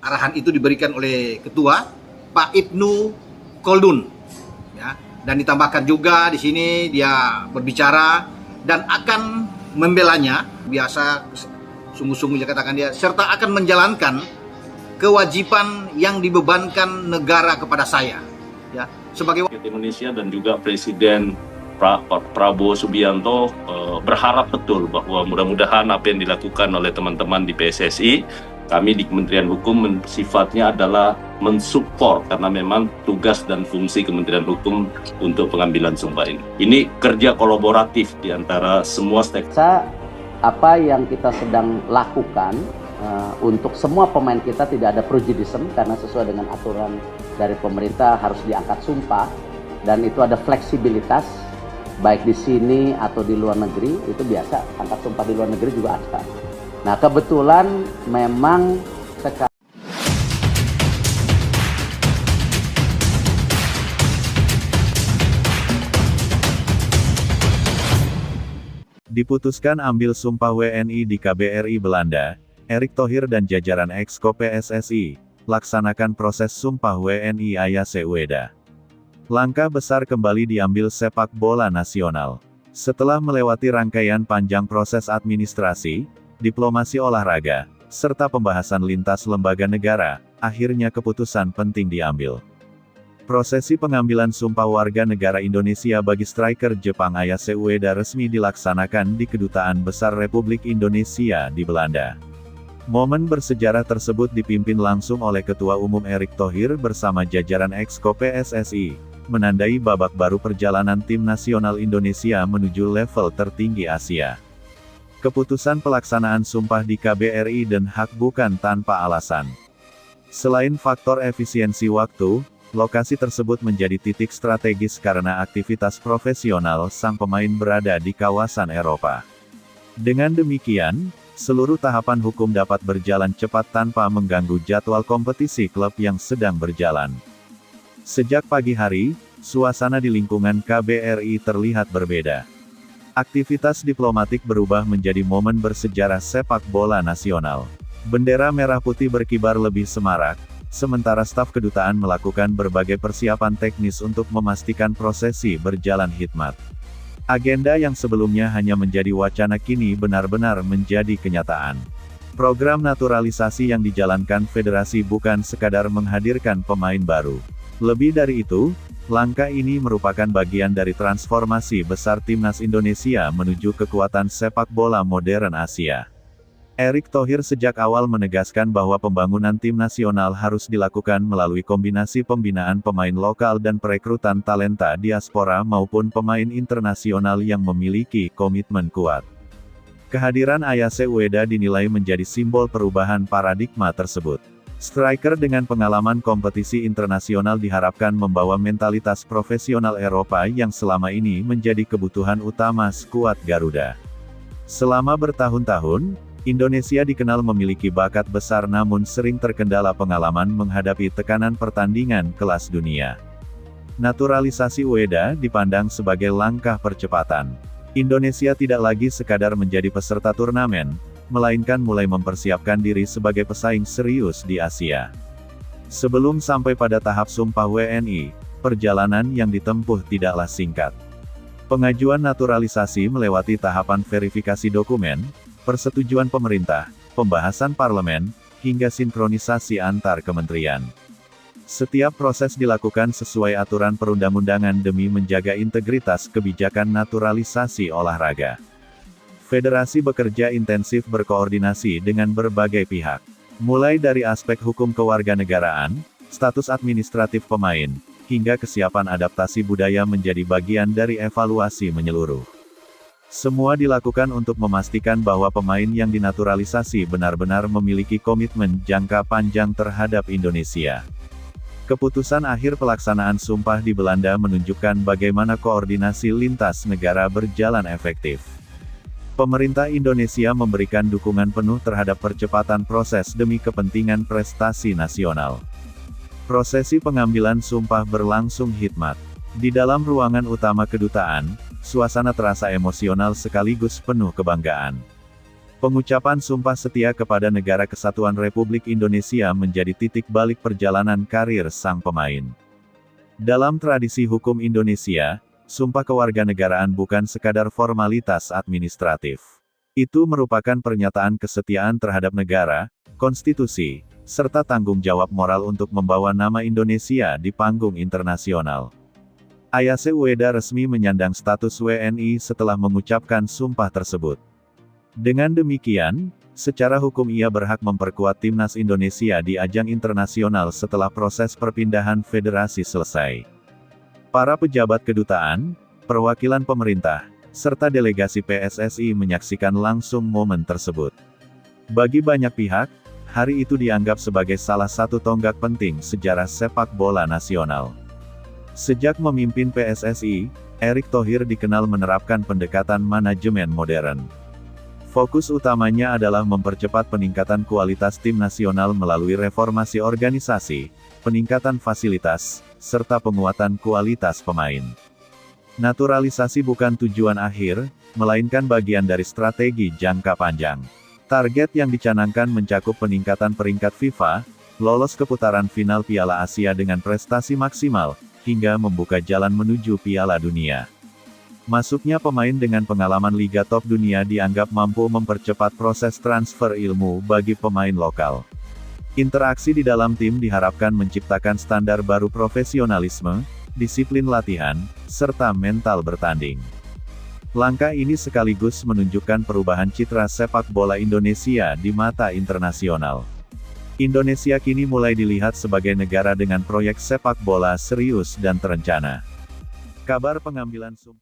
Arahan itu diberikan oleh Ketua Pak Ibnu Koldun, ya, dan ditambahkan juga di sini dia berbicara dan akan membelanya, biasa sungguh-sungguh dia katakan dia, serta akan menjalankan kewajiban yang dibebankan negara kepada saya, ya, sebagai Indonesia. Dan juga Presiden Prabowo Subianto berharap betul bahwa mudah-mudahan apa yang dilakukan oleh teman-teman di PSSI, kami di Kementerian Hukum sifatnya adalah mensupport, karena memang tugas dan fungsi Kementerian Hukum untuk pengambilan sumpah ini. Ini kerja kolaboratif di antara semua stakeholder. Apa yang kita sedang lakukan untuk semua pemain kita tidak ada prejudism, karena sesuai dengan aturan dari pemerintah harus diangkat sumpah, dan itu ada fleksibilitas baik di sini atau di luar negeri. Itu biasa, angkat sumpah di luar negeri juga ada. Nah, kebetulan memang sekarang diputuskan ambil sumpah WNI di KBRI Belanda, Erick Thohir dan jajaran Exco PSSI, laksanakan proses sumpah WNI Ayase Ueda. Langkah besar kembali diambil sepak bola nasional. Setelah melewati rangkaian panjang proses administrasi, diplomasi olahraga, serta pembahasan lintas lembaga negara, akhirnya keputusan penting diambil. Prosesi pengambilan sumpah warga negara Indonesia bagi striker Jepang Ayase Ueda resmi dilaksanakan di Kedutaan Besar Republik Indonesia di Belanda. Momen bersejarah tersebut dipimpin langsung oleh Ketua Umum Erick Thohir bersama jajaran Exco PSSI, menandai babak baru perjalanan tim nasional Indonesia menuju level tertinggi Asia. Keputusan pelaksanaan sumpah di KBRI Den Haag bukan tanpa alasan. Selain faktor efisiensi waktu, lokasi tersebut menjadi titik strategis karena aktivitas profesional sang pemain berada di kawasan Eropa. Dengan demikian, seluruh tahapan hukum dapat berjalan cepat tanpa mengganggu jadwal kompetisi klub yang sedang berjalan. Sejak pagi hari, suasana di lingkungan KBRI terlihat berbeda. Aktivitas diplomatik berubah menjadi momen bersejarah sepak bola nasional. Bendera merah putih berkibar lebih semarak, sementara staf kedutaan melakukan berbagai persiapan teknis untuk memastikan prosesi berjalan hikmat. Agenda yang sebelumnya hanya menjadi wacana kini benar-benar menjadi kenyataan. Program naturalisasi yang dijalankan federasi bukan sekadar menghadirkan pemain baru. Lebih dari itu, langkah ini merupakan bagian dari transformasi besar timnas Indonesia menuju kekuatan sepak bola modern Asia. Erick Thohir sejak awal menegaskan bahwa pembangunan tim nasional harus dilakukan melalui kombinasi pembinaan pemain lokal dan perekrutan talenta diaspora maupun pemain internasional yang memiliki komitmen kuat. Kehadiran Ayase Ueda dinilai menjadi simbol perubahan paradigma tersebut. Striker dengan pengalaman kompetisi internasional diharapkan membawa mentalitas profesional Eropa yang selama ini menjadi kebutuhan utama skuad Garuda. Selama bertahun-tahun, Indonesia dikenal memiliki bakat besar namun sering terkendala pengalaman menghadapi tekanan pertandingan kelas dunia. Naturalisasi Ueda dipandang sebagai langkah percepatan. Indonesia tidak lagi sekadar menjadi peserta turnamen, melainkan mulai mempersiapkan diri sebagai pesaing serius di Asia. Sebelum sampai pada tahap sumpah WNI, perjalanan yang ditempuh tidaklah singkat. Pengajuan naturalisasi melewati tahapan verifikasi dokumen, persetujuan pemerintah, pembahasan parlemen, hingga sinkronisasi antar kementerian. Setiap proses dilakukan sesuai aturan perundang-undangan demi menjaga integritas kebijakan naturalisasi olahraga. Federasi bekerja intensif berkoordinasi dengan berbagai pihak. Mulai dari aspek hukum kewarganegaraan, status administratif pemain, hingga kesiapan adaptasi budaya menjadi bagian dari evaluasi menyeluruh. Semua dilakukan untuk memastikan bahwa pemain yang dinaturalisasi benar-benar memiliki komitmen jangka panjang terhadap Indonesia. Keputusan akhir pelaksanaan sumpah di Belanda menunjukkan bagaimana koordinasi lintas negara berjalan efektif. Pemerintah Indonesia memberikan dukungan penuh terhadap percepatan proses demi kepentingan prestasi nasional. Prosesi pengambilan sumpah berlangsung hikmat. Di dalam ruangan utama kedutaan, suasana terasa emosional sekaligus penuh kebanggaan. Pengucapan Sumpah Setia kepada Negara Kesatuan Republik Indonesia menjadi titik balik perjalanan karir sang pemain. Dalam tradisi hukum Indonesia, sumpah kewarganegaraan bukan sekadar formalitas administratif. Itu merupakan pernyataan kesetiaan terhadap negara, konstitusi, serta tanggung jawab moral untuk membawa nama Indonesia di panggung internasional. Ayase Ueda resmi menyandang status WNI setelah mengucapkan sumpah tersebut. Dengan demikian, secara hukum ia berhak memperkuat timnas Indonesia di ajang internasional setelah proses perpindahan federasi selesai. Para pejabat kedutaan, perwakilan pemerintah, serta delegasi PSSI menyaksikan langsung momen tersebut. Bagi banyak pihak, hari itu dianggap sebagai salah satu tonggak penting sejarah sepak bola nasional. Sejak memimpin PSSI, Erick Thohir dikenal menerapkan pendekatan manajemen modern. Fokus utamanya adalah mempercepat peningkatan kualitas tim nasional melalui reformasi organisasi, peningkatan fasilitas, serta penguatan kualitas pemain. Naturalisasi bukan tujuan akhir, melainkan bagian dari strategi jangka panjang. Target yang dicanangkan mencakup peningkatan peringkat FIFA, lolos ke putaran final Piala Asia dengan prestasi maksimal, hingga membuka jalan menuju Piala Dunia. Masuknya pemain dengan pengalaman Liga Top Dunia dianggap mampu mempercepat proses transfer ilmu bagi pemain lokal. Interaksi di dalam tim diharapkan menciptakan standar baru profesionalisme, disiplin latihan, serta mental bertanding. Langkah ini sekaligus menunjukkan perubahan citra sepak bola Indonesia di mata internasional. Indonesia kini mulai dilihat sebagai negara dengan proyek sepak bola serius dan terencana. Kabar pengambilan sumpah